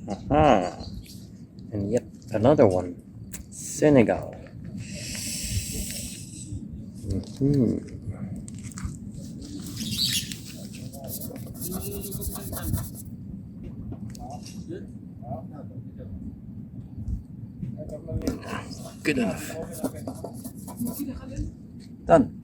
Aha. And yet another one. Senegal. Good enough. Done.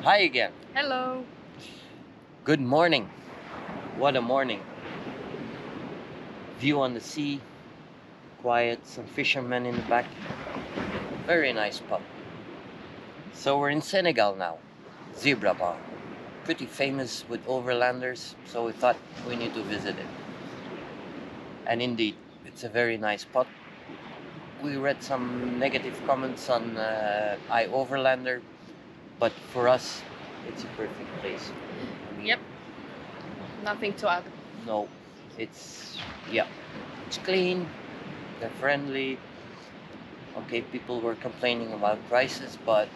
Hi again. Hello. Good morning. What a morning. View on the sea, quiet, some fishermen in the back. Very nice spot. So we're in Senegal now. Zebra Bar. Pretty famous with overlanders, so we thought we need to visit it. And indeed, it's a very nice spot. We read some negative comments on iOverlander, but for us, it's a perfect place. Yep. Nothing to add. No, it's clean, they're friendly. Okay, people were complaining about prices, but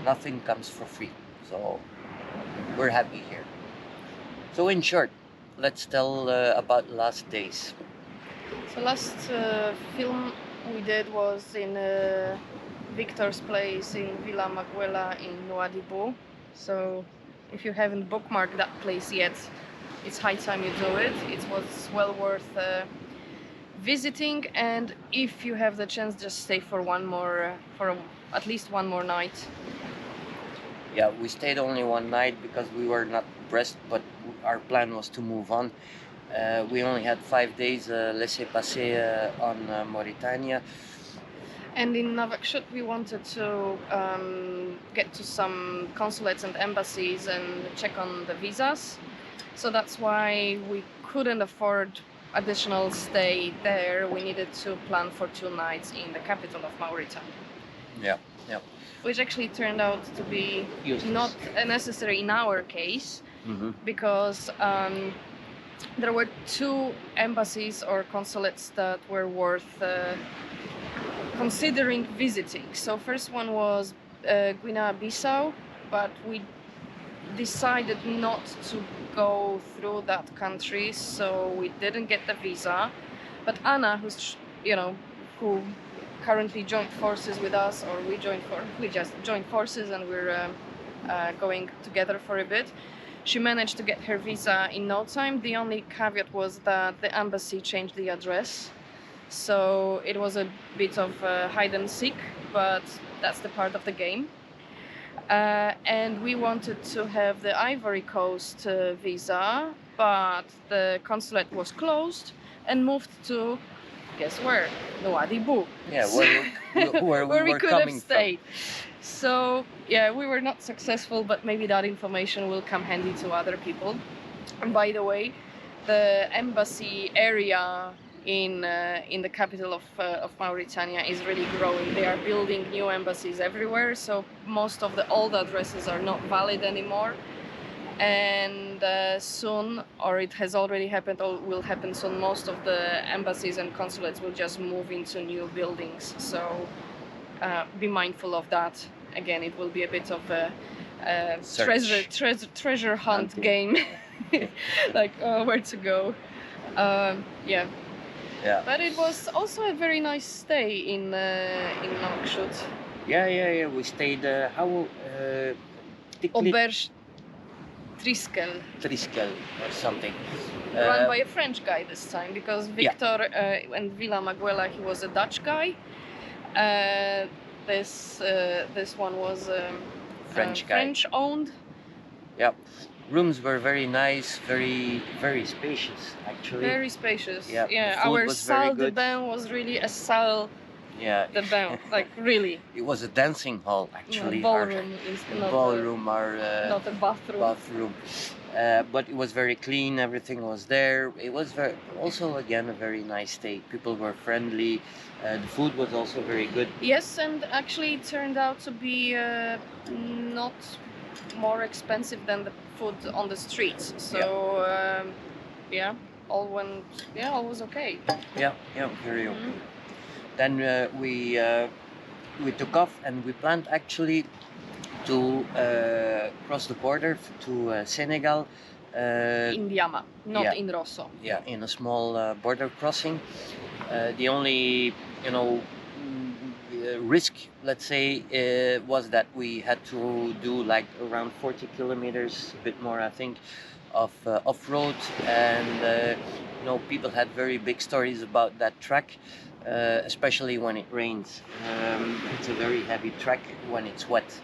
nothing comes for free. So we're happy here. So in short, let's tell about last days. So last film we did was in Victor's place in Villa Maguela in Nouadhibou. So if you haven't bookmarked that place yet, it's high time you do it. It was well worth visiting, and if you have the chance, just stay for at least one more night. Yeah, we stayed only one night because we were not pressed, but our plan was to move on. We only had 5 days laissez-passer on Mauritania. And in Nouakchott we wanted to get to some consulates and embassies and check on the visas. So that's why we couldn't afford additional stay there. We needed to plan for 2 nights in the capital of Mauritania. Yeah, Yep. Which actually turned out to be Useless. not necessary in our case, Mm-hmm. because there were two embassies or consulates that were worth considering visiting. So first one was Guinea-Bissau, but we decided not to go through that country, so we didn't get the visa. But Anna, who currently joined forces with us, or we just joined forces and we're going together for a bit. She managed to get her visa in no time. The only caveat was that the embassy changed the address, so it was a bit of hide and seek, but that's the part of the game. And we wanted to have the Ivory Coast visa, but the consulate was closed and moved to, guess where? Nouadhibou. Yeah, where we were could have coming stayed. So yeah, we were not successful, but maybe that information will come handy to other people. And by the way, the embassy area in the capital of Mauritania is really growing. They are building new embassies everywhere, so most of the old addresses are not valid anymore. And soon, or it has already happened or will happen soon, most of the embassies and consulates will just move into new buildings. So be mindful of that. Again, it will be a bit of a treasure hunt Hunting. game. Like where to go. Yeah. Yeah. But it was also a very nice stay in Nouakchott. Yeah. We stayed. Auberge Triskel, or something. run by a French guy this time, because Victor and Villa Maguela, he was a Dutch guy. This one was French guy. French owned. Yeah. Rooms were very nice, very spacious actually. Very spacious. Yeah, the food Our was very salle de good. bain was really a salle Yeah. de bain, like really. It was a dancing hall actually. Ballroom is not Not a bathroom. bathroom. But it was very clean. Everything was there. It was also again a very nice stay. People were friendly. The food was also very good. Yes, and actually it turned out to be not more expensive than the food on the streets. So all was okay. Yeah, very okay. Then we took off and we planned actually to cross the border to Senegal. In Diama, not yeah. in Rosso. Yeah, in a small border crossing. The only, risk, let's say, was that we had to do like around 40 kilometers, a bit more, I think, of off-road, and people had very big stories about that track, especially when it rains. It's a very heavy track when it's wet.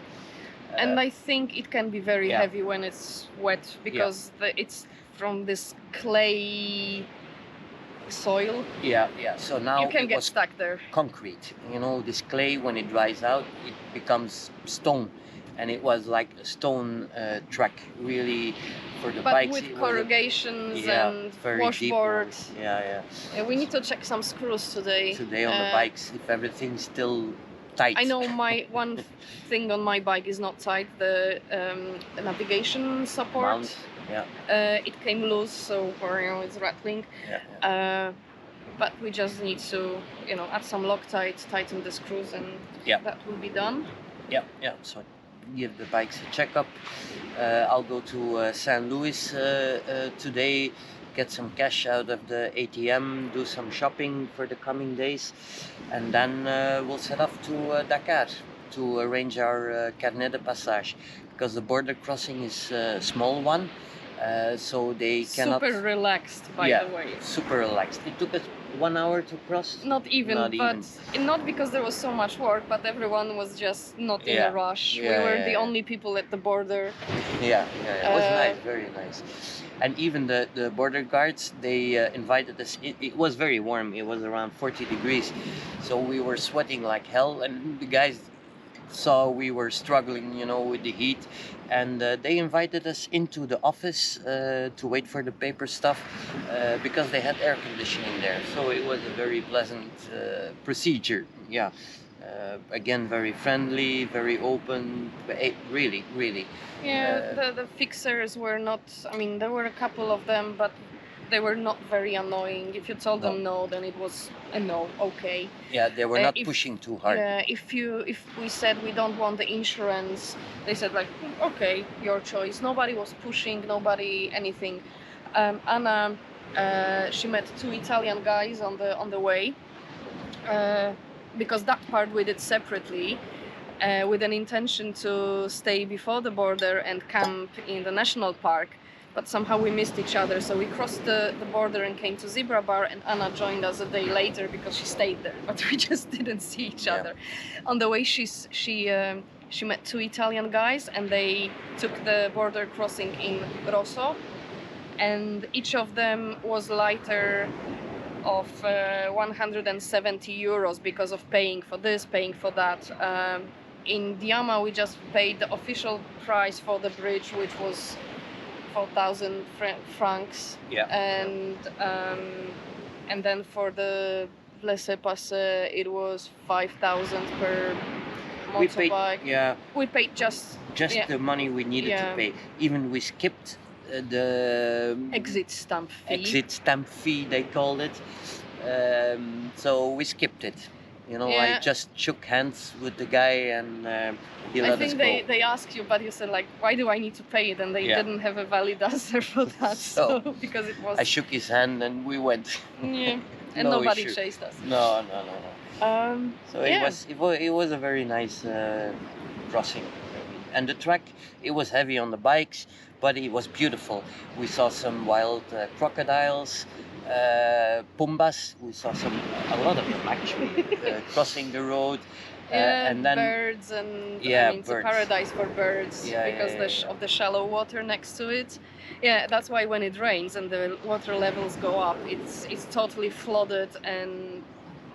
And I think it can be very yeah. heavy when it's wet, because it's from this clay soil. Yeah. So now you can it get was stuck there. concrete. This clay, when it dries out, it becomes stone, and it was like a stone track, really, for the But bikes. with corrugations and very washboards. deep. Yeah. We need to check some screws today. Today on the bikes, if everything's still tight. I know my one thing on my bike is not tight. The navigation support. Mount. Yeah. It came loose, so it's rattling. Yeah. But we just need to, add some Loctite, tighten the screws, and that will be done. Yeah. So give the bikes a checkup. I'll go to St. Louis today, get some cash out of the ATM, do some shopping for the coming days, and then we'll set off to Dakar to arrange our carnet de passage, because the border crossing is a small one, so they cannot... Super relaxed, by the way. Super relaxed. It took us 1 hour to cross. Not even. Not because there was so much work, but everyone was just not in a rush. We were the only people at the border. Yeah. It was nice, very nice. And even the border guards, they invited us. It was very warm. It was around 40 degrees. So we were sweating like hell, and the guys saw we were struggling, with the heat, and they invited us into the office to wait for the paper stuff, because they had air conditioning there. So it was a very pleasant procedure. Yeah. Again, very friendly, very open. Really, really. Yeah, the fixers were not. I mean, there were a couple of them, but they were not very annoying. If you told No. them no, then it was a no. Okay. Yeah, they were not pushing too hard. Yeah, if we said we don't want the insurance, they said like, okay, your choice. Nobody was pushing, nobody anything. Anna, she met two Italian guys on the way, because that part we did separately. With an intention to stay before the border and camp in the national park, but somehow we missed each other, so we crossed the border and came to Zebra Bar, and Anna joined us a day later because she stayed there, but we just didn't see each other. On the way she met two Italian guys, and they took the border crossing in Rosso, and each of them was lighter of 170 euros because of paying for this, paying for that. In Diama we just paid the official price for the bridge, which was 4,000 francs. Yeah. And then for the laissez-passer it was 5,000 per motorbike. We paid just the money we needed to pay. Even we skipped the exit stamp fee. Exit stamp fee, they called it. So we skipped it. You know, I just shook hands with the guy, and he let us go. I think they asked you, but you said like, why do I need to pay it? And they didn't have a valid answer for that. So because it was. I shook his hand and we went. Yeah, and No nobody issue. chased us. No. So yeah. it was a very nice crossing, and the track, it was heavy on the bikes, but it was beautiful. We saw some wild crocodiles, pumbas. We saw a lot of them actually crossing the road. And then birds, and I mean, it's a birds. paradise for birds because of the shallow water next to it. Yeah, that's why when it rains and the water levels go up, it's totally flooded, and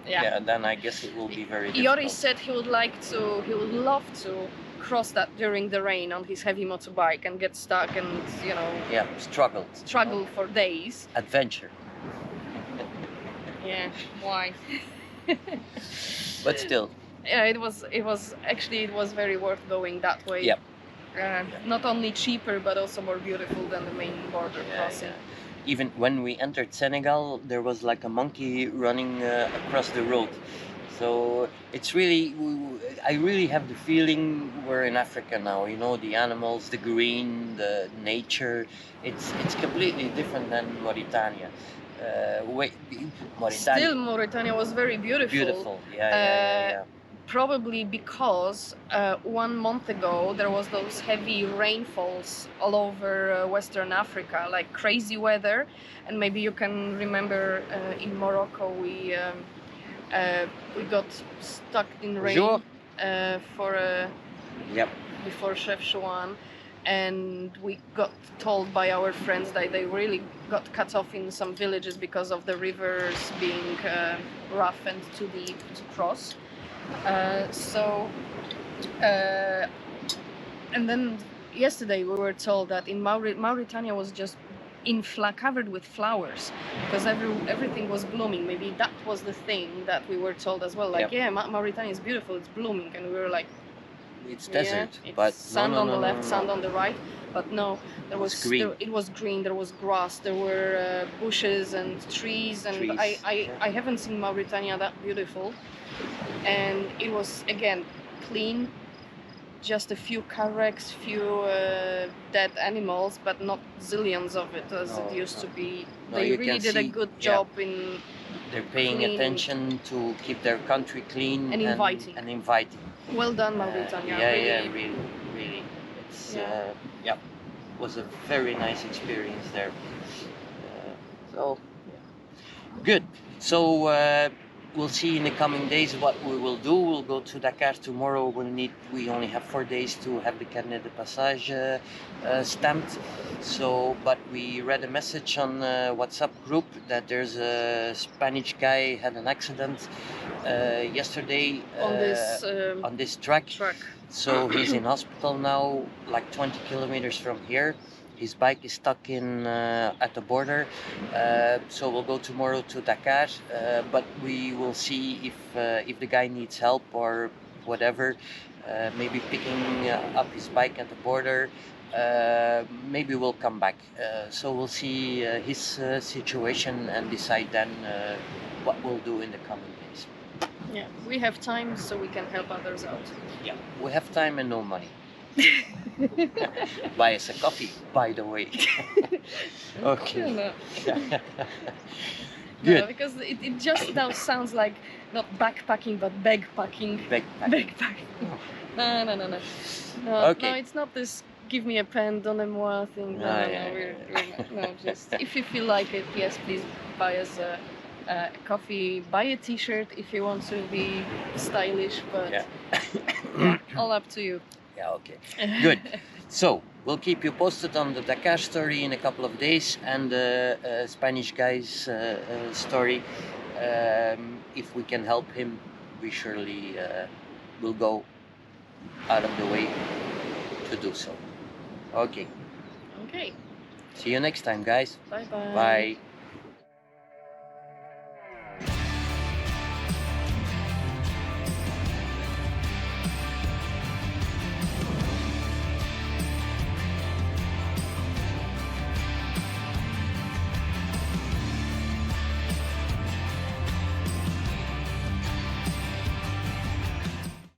then I guess it will be very difficult. Joris said he would love to cross that during the rain on his heavy motorbike and get stuck and struggle for days. Adventure. Yeah, why? But still. Yeah, it was very worth going that way. Yep. Not only cheaper, but also more beautiful than the main border crossing. Even when we entered Senegal, there was like a monkey running across the road. So it's really, I really have the feeling we're in Africa now. You know, the animals, the green, the nature. It's completely different than Mauritania. Still, Mauritania was very beautiful. Beautiful, yeah. Probably because 1 month ago there was those heavy rainfalls all over Western Africa, like crazy weather. And maybe you can remember in Morocco we got stuck in rain before Chef Chouan, and we got told by our friends that they really got cut off in some villages because of the rivers being rough and too deep to cross. And then yesterday we were told that in Mauritania was just covered with flowers because everything was blooming. Maybe that was the thing that we were told as well. Like, Mauritania is beautiful, it's blooming, and we were like, it's desert, it's but sand on the left, sand on the right. But no, it was green. It was green. There was grass. There were bushes and trees, and I haven't seen Mauritania that beautiful. And it was again clean. Just a few car wrecks, few dead animals, but not zillions of it as it used to be. They really did a good job in. They're paying attention to keep their country clean and inviting. Well done, Mauritania. Really. It's it was a very nice experience there. Good. So we'll see in the coming days what we will do. We'll go to Dakar tomorrow. We only have 4 days to have the carnet de passage stamped. So, but we read a message on WhatsApp group that there's a Spanish guy had an accident yesterday on this track. So he's in hospital now, like 20 kilometers from here. His bike is stuck in at the border, so we'll go tomorrow to Dakar. But we will see if the guy needs help or whatever. Maybe picking up his bike at the border. Maybe we'll come back. So we'll see his situation and decide then what we'll do in the coming days. Yeah, we have time, so we can help others out. Yeah, we have time and no money. Buy us a coffee, by the way. Okay. No. Good. No, because it just now sounds like not backpacking but bagpacking. Backpack. Bagpacking. No. No, Okay. no, it's not this give me a pen, donnez-moi thing. No, Ah, no, yeah, we're not. No, just if you feel like it, yes, please buy us a coffee, buy a t-shirt if you want to be stylish, but Yeah. yeah, all up to you. Yeah, okay. Good. So, we'll keep you posted on the Dakar story in a couple of days and the Spanish guy's story. If we can help him, we surely will go out of the way to do so. Okay. Okay, See you next time, guys. bye bye. Bye.